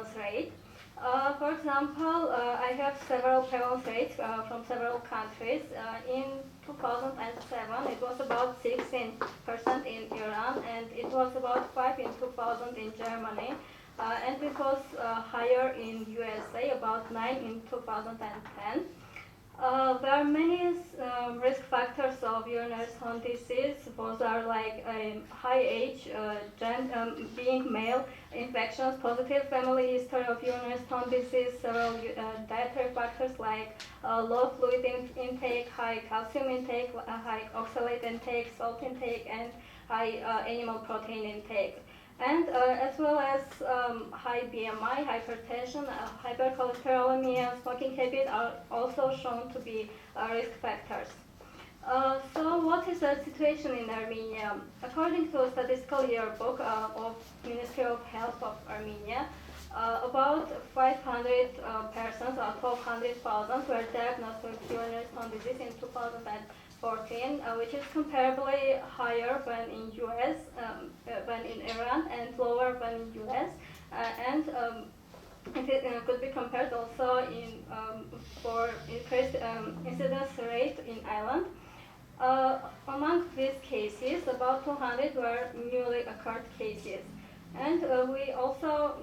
prevalence rate. For example, I have several prevalence rates from several countries. In 2007, it was about 16% in Iran, and it was about 5 in 2000 in Germany, and it was higher in USA, about 9 in 2010. There are many risk factors of urinary stone disease. Those are like high age, being male, infections, positive family history of urinary stone disease, several dietary factors like low fluid intake, high calcium intake, high oxalate intake, salt intake, and high animal protein intake. And as well as high BMI, hypertension, hypercholesterolemia, smoking habit are also shown to be risk factors. So what is the situation in Armenia? According to a statistical yearbook of Ministry of Health of Armenia, about 500 persons or 1,200,000 were diagnosed with urinary stone disease in 2014, which is comparably higher than in US, than in Iran, and lower than in US. And it could be compared also for increased incidence rate in Ireland. Among these cases, about 200 were newly occurred cases. And we also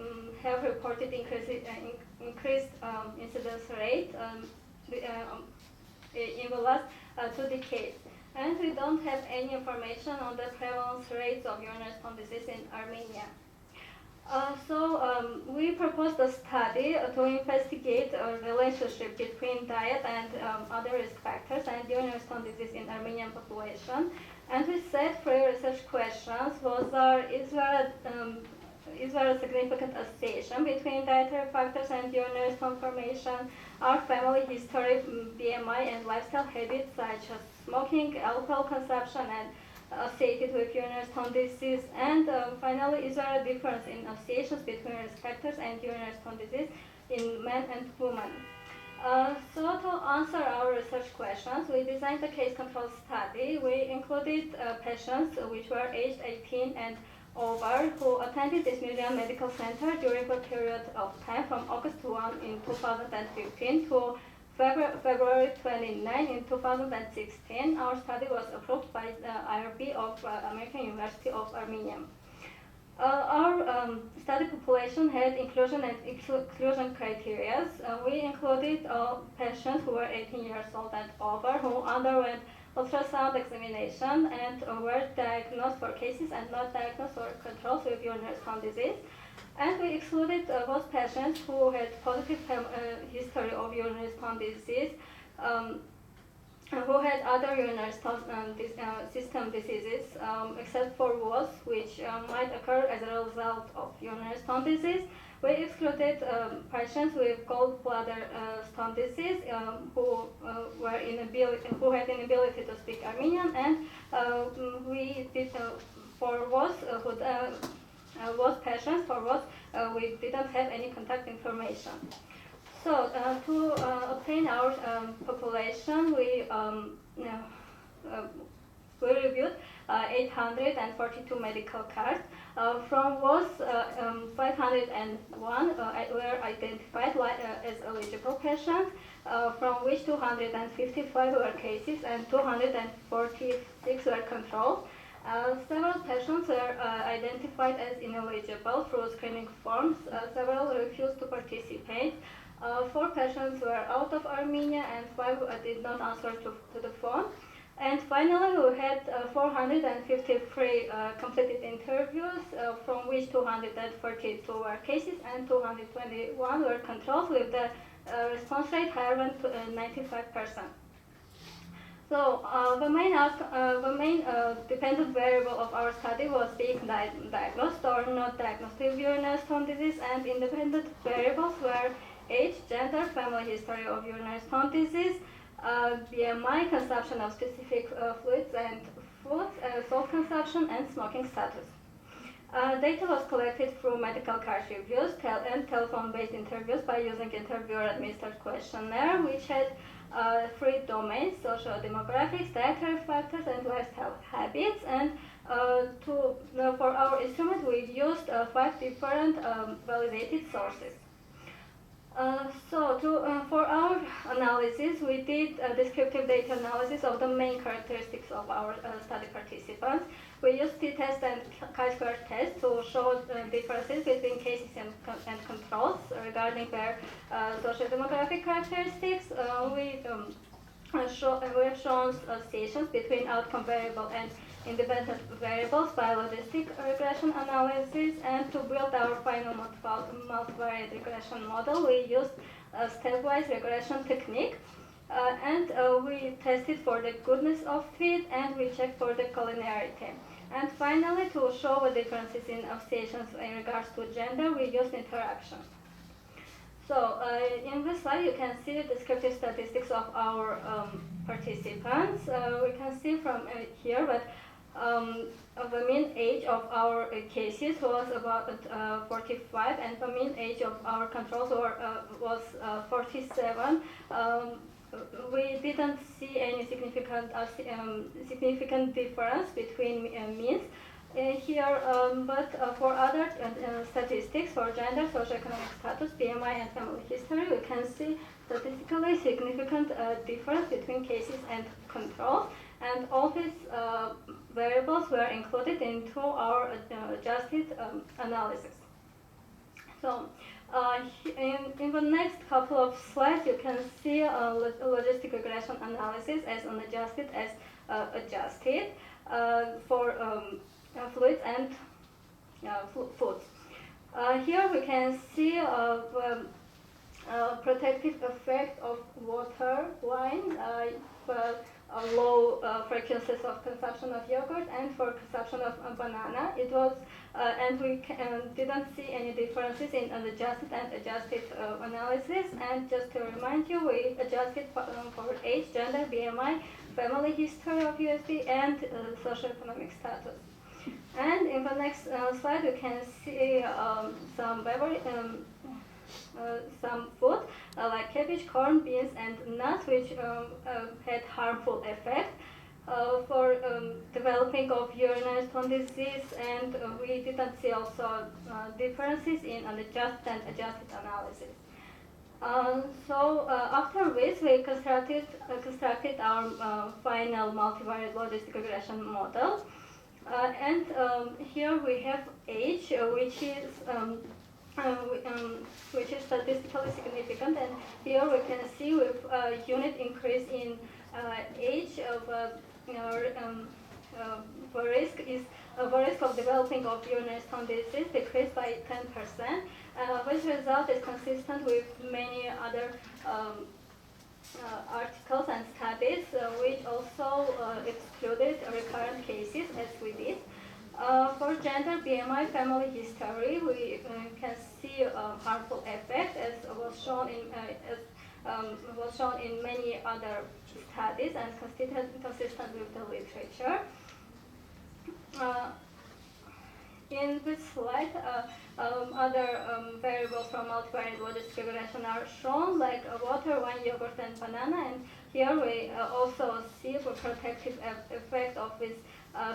have reported increased incidence rate in the last 2 decades. And we don't have any information on the prevalence rates of urinary stone disease in Armenia. So we proposed a study to investigate a relationship between diet and other risk factors and urinary stone disease in Armenian population. And we set 3 research questions. Is there a significant association between dietary factors and urinary stone formation? Are family history, BMI, and lifestyle habits such as smoking, alcohol consumption, and associated with urinary stone disease? And finally, is there a difference in associations between risk factors and urinary stone disease in men and women? So to answer our research questions, we designed a case control study. We included patients which were aged 18 and over who attended this Miriam Medical Center during the period of time from August 1 in 2015 to February 29 in 2016. Our study was approved by the IRB of American University of Armenia. Our study population had inclusion and exclusion criteria. We included patients who were 18 years old and over who underwent ultrasound examination and were diagnosed for cases and not diagnosed for controls with urinary stone disease. And we excluded those patients who had positive history of urinary stone disease, who had other urinary stone system diseases, except for WOS, which might occur as a result of urinary stone disease. We excluded patients with gallbladder stone disease who had inability to speak Armenian, and we did for WOS WOS patients for WOS we didn't have any contact information. So to obtain our population, we reviewed 842 medical cards. From WOS, 501 were identified as eligible patients, from which 255 were cases and 246 were controls. Several patients were identified as ineligible through screening forms. Several refused to participate. 4 patients were out of Armenia and 5 did not answer to the phone. And finally, we had 453 completed interviews, from which 242 were cases and 221 were controls, with the response rate higher than 95%. So the main dependent variable of our study was being diagnosed or not diagnosed with urinary stone disease, and independent variables were age, gender, family history of urinary stone disease, BMI, consumption of specific fluids and foods, salt consumption, and smoking status. Data was collected through medical card reviews and telephone-based interviews by using interviewer-administered questionnaire, which had 3 domains: social demographics, dietary factors, and lifestyle habits. And For our instrument, we used 5 different validated sources. For our analysis, we did descriptive data analysis of the main characteristics of our study participants. We used t-test and chi-square test to show differences between cases and controls regarding their socio-demographic characteristics. We have shown associations between outcome variable and independent variables by logistic regression analysis, and to build our final multivariate regression model, we used a stepwise regression technique, and we tested for the goodness of fit, and we checked for the collinearity. And finally, to show the differences in associations in regards to gender, we used interaction. So in this slide, you can see the descriptive statistics of our participants. We can see from here that the mean age of our cases was about 45, and the mean age of our controls was 47. We didn't see any significant difference between means here, but for other statistics, for gender, socioeconomic status, BMI, and family history, we can see statistically significant difference between cases and controls, and all these variables were included into our adjusted analysis. So in the next couple of slides, you can see logistic regression analysis as unadjusted as adjusted for fluids and foods. Here we can see the protective effect of water, wine, low frequencies of consumption of yogurt, and for consumption of banana. It was, and we didn't see any differences in unadjusted and adjusted analysis. And just to remind you, we adjusted for age, gender, BMI, family history of USD, and socioeconomic status. And in the next slide, you can see some food like cabbage, corn, beans, and nuts, which had harmful effect for developing of urinary stone disease, and we didn't see also differences in unadjusted and adjusted analysis. After this, we constructed our final multivariate logistic regression model. Here we have age, which is statistically significant, and here we can see with unit increase in age of the risk of developing of urinary stone disease decreased by 10%, which result is consistent with many other articles and studies, which also excluded recurrent cases, as we did. For gender, BMI, family history, we can see harmful effect, as was shown in many other studies and consistent with the literature. In this slide, other variables from multivariate logistic regression are shown, like water, wine, yogurt, and banana. And here we also see the protective effect of these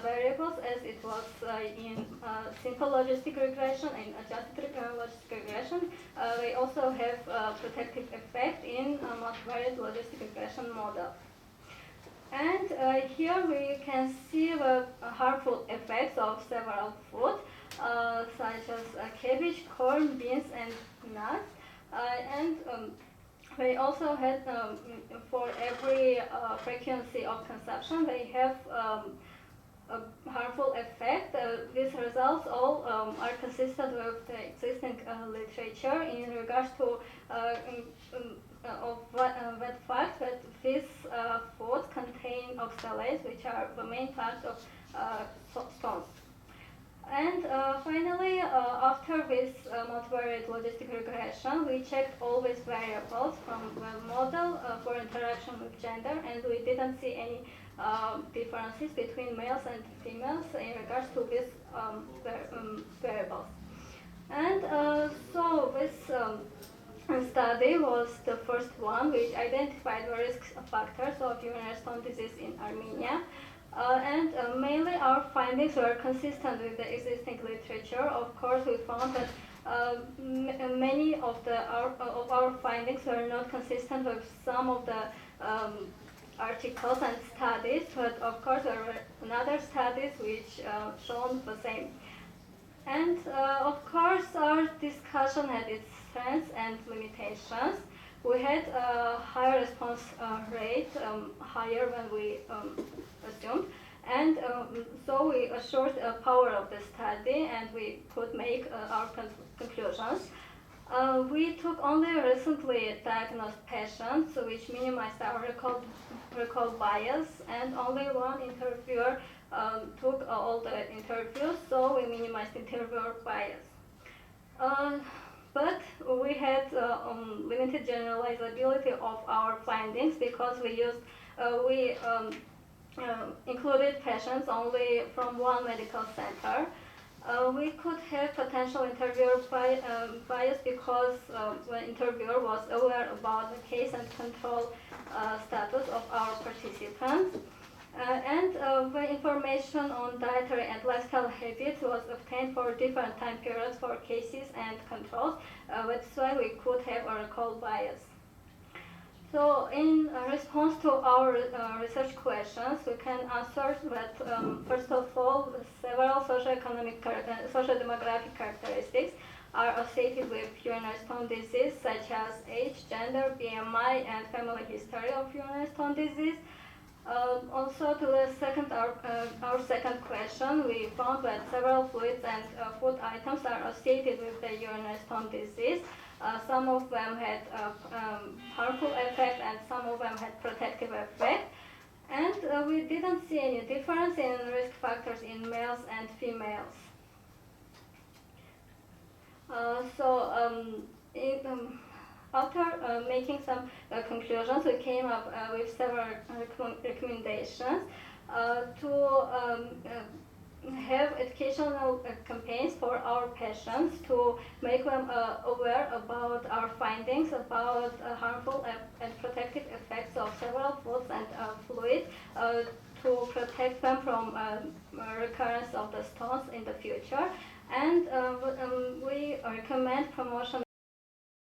variables, as it was in simple logistic regression and adjusted logistic regression. We also have protective effect in multivariate logistic regression model. And here we can see the harmful effects of several foods, such as cabbage, corn, beans, and nuts. We also had, for every frequency of consumption, they have a harmful effect. These results all are consistent with the existing literature in regards to that fact that these foods contain oxalates, which are the main part of stones. And finally, after this multivariate logistic regression, we checked all these variables from the model for interaction with gender, and we didn't see any differences between males and females in regards to these variables. And so this study was the first one which identified the risk factors of urinary stone disease in Armenia. And mainly our findings were consistent with the existing literature. Of course, we found that many of our findings were not consistent with some of the articles and studies, but of course there were another studies which shown the same. And of course, our discussion had its strengths and limitations. We had a higher response rate, higher than we assumed, and so we assured the power of the study and we could make our conclusions. We took only recently diagnosed patients, which minimized our recall bias, and only one interviewer took all the interviews, so we minimized interviewer bias. Uh, but we had limited generalizability of our findings because we included patients only from one medical center. We could have potential interviewer bias because the interviewer was aware about the case and control status of our participants. And the information on dietary and lifestyle habits was obtained for different time periods for cases and controls. That's why we could have a recall bias. So in response to our research questions, we can answer that first of all, several socio-demographic characteristics are associated with urinary stone disease, such as age, gender, BMI, and family history of urinary stone disease. Also, to the our second question, we found that several fluids and food items are associated with the urinary stone disease. Some of them had harmful effect and some of them had protective effect. And we didn't see any difference in risk factors in males and females. After making some conclusions, we came up with several recommendations to have educational campaigns for our patients to make them aware about our findings about harmful and protective effects of several foods and fluids to protect them from recurrence of the stones in the future. And we recommend promotion